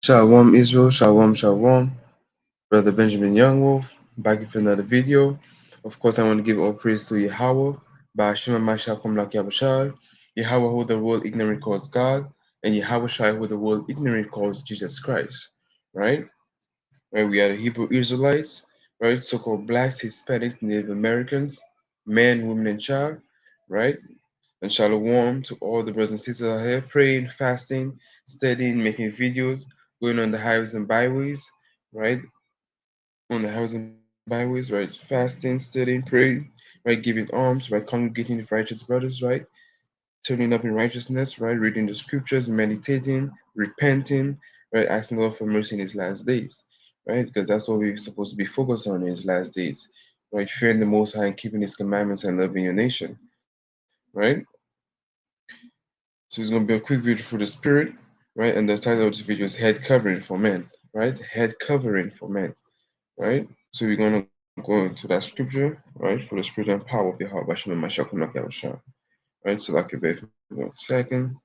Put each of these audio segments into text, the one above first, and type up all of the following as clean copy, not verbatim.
Shalom Israel, shalom, shalom. Brother Benjamin Youngwolf, back with another video. Of course, I want to give all praise to Yahweh, Ba'ashim Mashakum Lak Yabushai, Yahweh who the world ignorant calls God, and Yahweh Shai who the world ignorant calls Jesus Christ. Right? Right, we are the Hebrew Israelites, right? So-called blacks, Hispanics, Native Americans, men, women, and child, right? And shalom to all the brothers and sisters out here praying, fasting, studying, making videos, going on the highways and byways, right? On the highways and byways, right? Fasting, studying, praying, right? Giving alms, right? Congregating with righteous brothers, right? Turning up in righteousness, right? Reading the scriptures, meditating, repenting, right? Asking God for mercy in His last days, right? Because that's what we're supposed to be focused on in His last days, right? Fearing the Most High and keeping His commandments and loving your nation, right? So it's going to be a quick video for the Spirit, right? And the title of this video is Head Covering for Men, right? Head Covering for Men, right? So we're going to go into that scripture, right? For the spirit and power of Yahweh, Bashem and Mashakum Lak Yahushua. Right? So like it with me 1 second.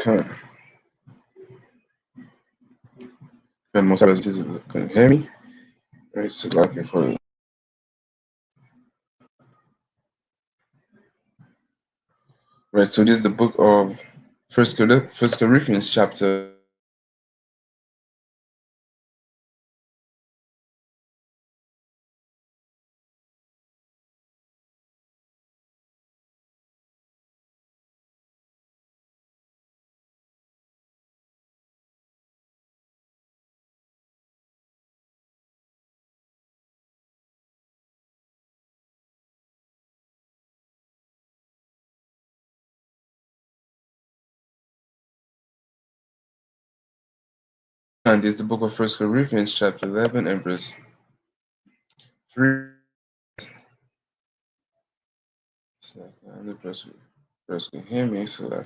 Can, can most of you can hear me? Right, so looking for right. So this is the book of First Corinthians chapter. And this is the book of First Corinthians chapter 11 and verse 3. So the person can hear me. So like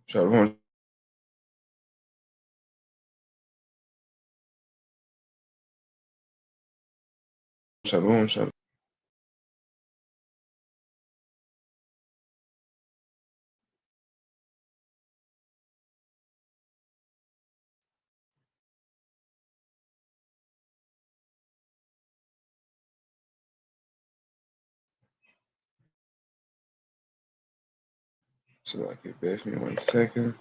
shalom, shalom, shalom. So like bear with me 1 second.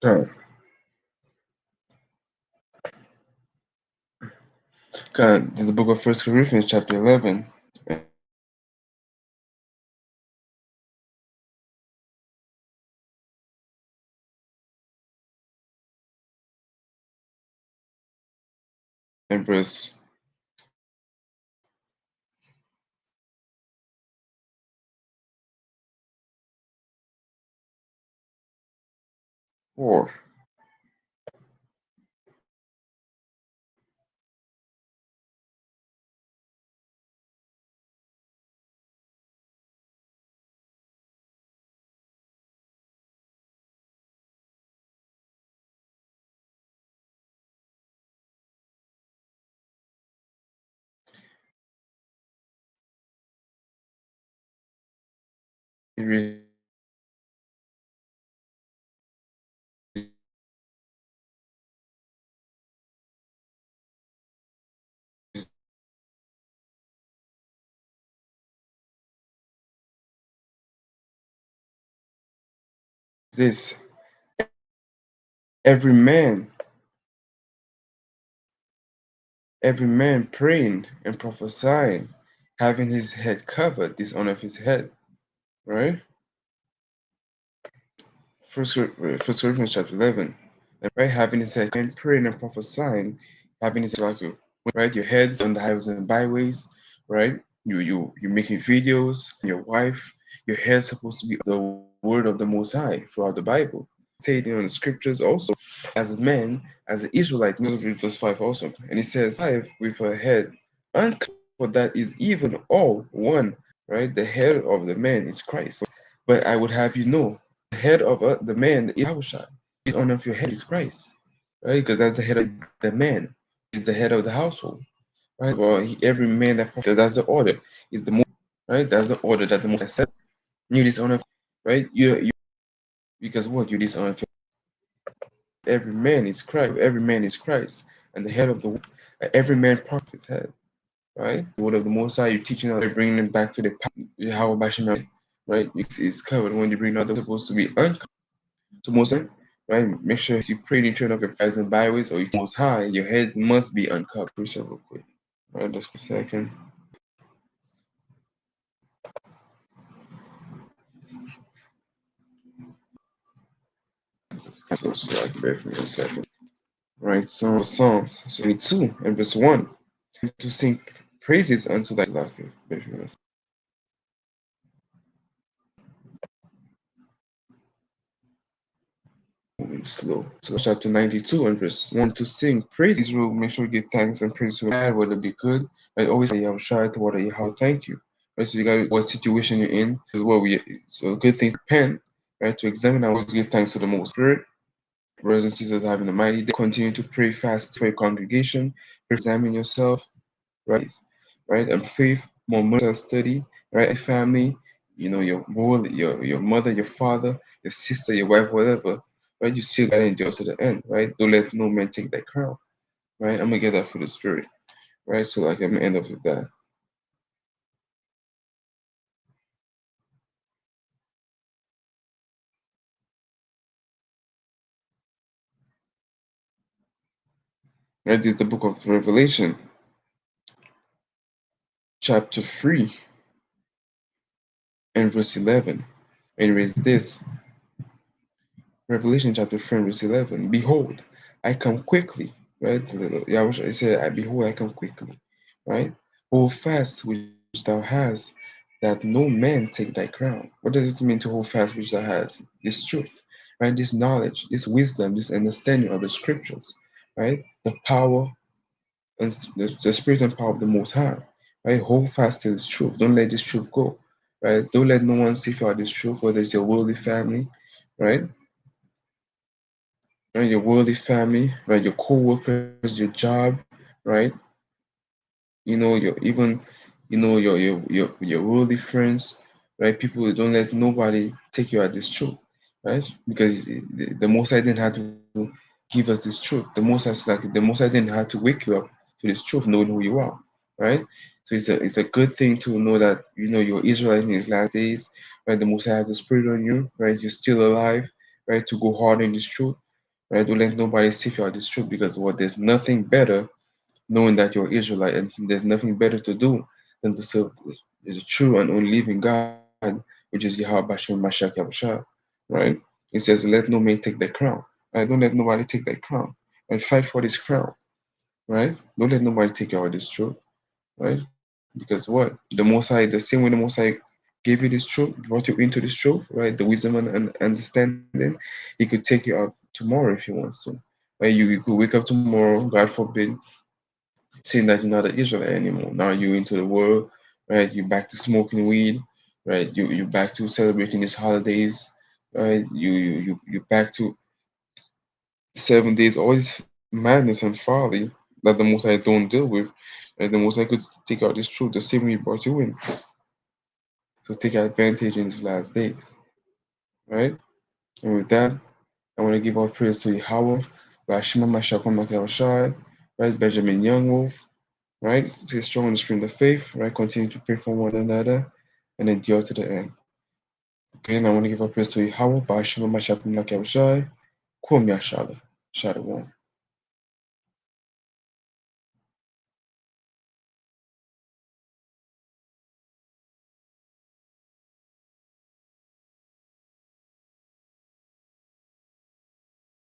Okay. Okay. This is the book of First Corinthians, chapter 11. And verse 4. It reads this: every man, every man praying and prophesying, having his head covered, this honor of his head, right? First Corinthians chapter 11. And right, having his head and praying and prophesying, having his like you, right, your heads on the highways and byways, right? You're making videos, your wife, your head's supposed to be the word of the Most High throughout the Bible. Stating on the scriptures also, as a man, as an Israelite, verse 5 also. And it says, five with a head uncovered, for that is even all one, right? The head of the man is Christ. But I would have you know, the head of the man is Yahushua. His honor of your head is Christ, right? Because that's the head of the man, is the head of the household, right? Well, every man that because that's the order, is the most, right? That's the order that the most said. You dishonor, right? You because what you dishonor every man is Christ, every man is Christ, and the head of the every man part his head, right? The word of the Most High, you're teaching us, bringing them back to the how Bashima, right? It's covered when you bring out the supposed to be uncovered. So most right? Make sure you pray in turn of your prayers and byways, or you most high, your head must be uncovered. Reset real quick. All right, just a second. So I can bear for me a second. Right, so Psalms 22 and verse 1. To sing praises unto thy Lord. Bear for me a second. Moving slow. So chapter 92 and verse 1, to sing praise Israel, make sure you give thanks and praise to God, whether it be good. Right? Always say Yahushua to water your house, thank you. Right? So you got what situation you're in, is what we so a good thing to repent, right? To examine and always give thanks to the most spirit. Brothers and sisters having a mighty day. Continue to pray fast for your congregation, examine yourself, right? Right? And faith, more mental study, right? Family, you know, your role, your mother, your father, your sister, your wife, whatever, right? You still gotta endure to the end, right? Don't let no man take that crown, right? I'm gonna get that for the spirit, right? So like I'm gonna end up with that. Right? This is the book of Revelation, chapter 3 and verse 11. And it reads this. Revelation chapter 3 verse 11. Behold, I come quickly, right? Yahweh said, I behold, I come quickly, right? Hold fast which thou hast, that no man take thy crown. What does it mean to hold fast which thou hast? This truth, right? This knowledge, this wisdom, this understanding of the scriptures, right? The power and the spirit and power of the Most High, right? Hold fast to this truth. Don't let this truth go, right? Don't let no one see you out this truth, whether it's your worldly family, right? And your worldly family, right? Your co-workers, your job, right? You know, your even, you know, your worldly friends, right? People who don't let nobody take you at this truth, right? Because the Most High didn't have to give us this truth. The Most High didn't have to wake you up to this truth, knowing who you are, right? So it's a good thing to know that you know you're Israelite in these last days, right? The Most High has the Spirit on you, right? You're still alive, right? To go hard in this truth, right? Don't let nobody sift you out this truth because what there's nothing better knowing that you're Israelite, and there's nothing better to do than to serve the true and only living God, which is Yahweh Bashim Mashiach Yahushua, right? It says, let no man take that crown, right? Don't let nobody take that crown, and fight for this crown, right? Don't let nobody take you out of this truth, right? Because what? The Most High, the same way the Most High gave you this truth, brought you into this truth, right? The wisdom and understanding, He could take you out tomorrow if He wants to. Right? You could wake up tomorrow, God forbid, saying that you're not an Israelite anymore. Now you're into the world, right? You're back to smoking weed, right? You're back to celebrating these holidays, right? You're back to 7 days, all this madness and folly that the Most High don't deal with. Right? The Most High could take out this truth the same way He brought you in, so take advantage in these last days, right? And with that, I want to give all praise to Yahweh, Bashima Mashakom Makawashai, right? Benjamin Youngwolf, right? Stay strong in the spirit of faith, right? Continue to pray for one another and endure to the end. Okay, and I want to give a praise to Yahweh, Bashima Mashakom Makawashai, Kum Yashala, Shalom.